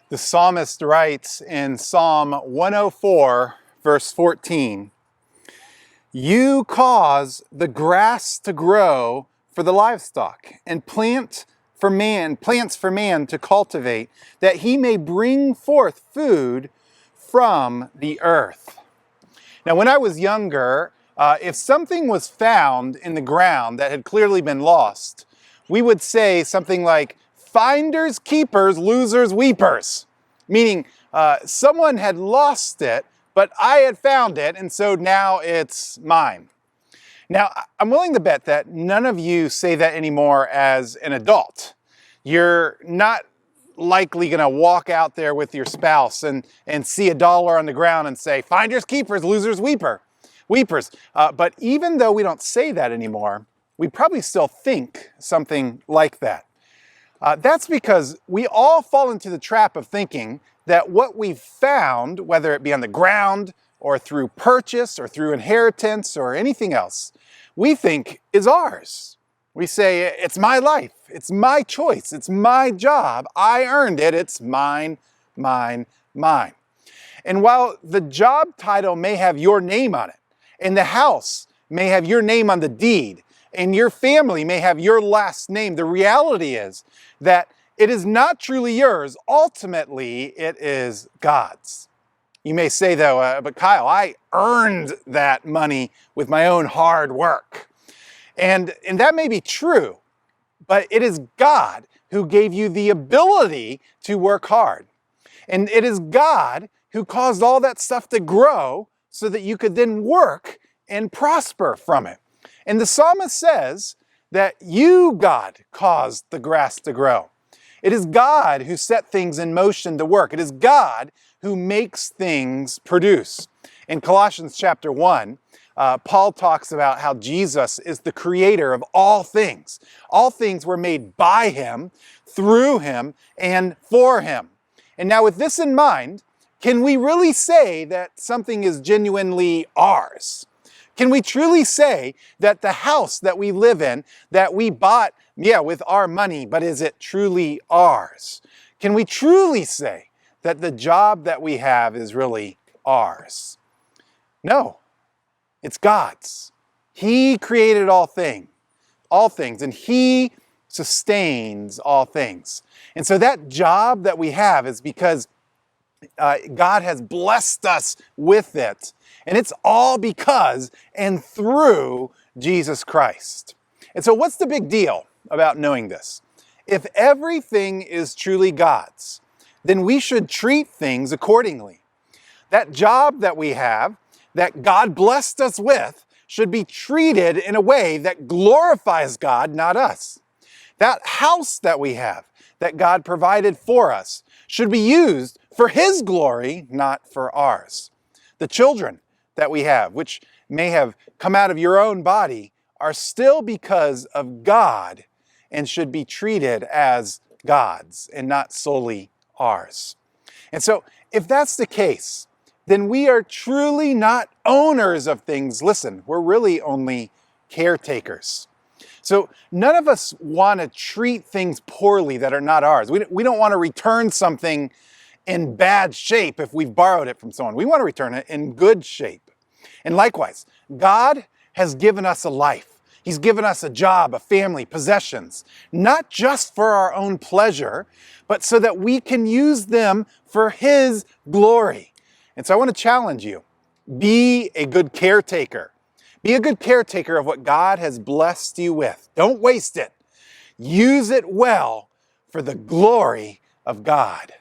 The psalmist writes in Psalm 104, verse 14, "You cause the grass to grow for the livestock, and plants for man to cultivate, that he may bring forth food from the earth." Now, when I was younger, if something was found in the ground that had clearly been lost, we would say something like, "Finders, keepers, losers, weepers," meaning someone had lost it, but I had found it, and so now it's mine. Now, I'm willing to bet that none of you say that anymore as an adult. You're not likely going to walk out there with your spouse and see $1 on the ground and say, "Finders, keepers, losers, weepers." But even though we don't say that anymore, we probably still think something like that. That's because we all fall into the trap of thinking that what we've found, whether it be on the ground or through purchase or through inheritance or anything else, we think is ours. We say, "It's my life, it's my choice, it's my job, I earned it, it's mine, mine, mine." And while the job title may have your name on it, and the house may have your name on the deed, and your family may have your last name, the reality is that it is not truly yours. Ultimately, it is God's. You may say though, "But Kyle, I earned that money with my own hard work." And that may be true, but it is God who gave you the ability to work hard. And it is God who caused all that stuff to grow so that you could then work and prosper from it. And the psalmist says that you, God, caused the grass to grow. It is God who set things in motion to work. It is God who makes things produce. In Colossians chapter 1, Paul talks about how Jesus is the creator of all things. All things were made by him, through him, and for him. And now with this in mind, can we really say that something is genuinely ours? Can we truly say that the house that we live in, that we bought, with our money, but is it truly ours? Can we truly say that the job that we have is really ours? No, it's God's. He created all things, and He sustains all things. And so that job that we have is because God has blessed us with it. And it's all because and through Jesus Christ. And so what's the big deal about knowing this? If everything is truly God's, then we should treat things accordingly. That job that we have, that God blessed us with, should be treated in a way that glorifies God, not us. That house that we have, that God provided for us, should be used for His glory, not for ours. The children that we have, which may have come out of your own body, are still because of God and should be treated as God's and not solely ours. And so if that's the case, then we are truly not owners of things. Listen, we're really only caretakers. So none of us want to treat things poorly that are not ours. We don't want to return something in bad shape if we've borrowed it from someone. We want to return it in good shape. And likewise, God has given us a life. He's given us a job, a family, possessions, not just for our own pleasure, but so that we can use them for His glory. And so I want to challenge you. Be a good caretaker. Be a good caretaker of what God has blessed you with. Don't waste it. Use it well for the glory of God.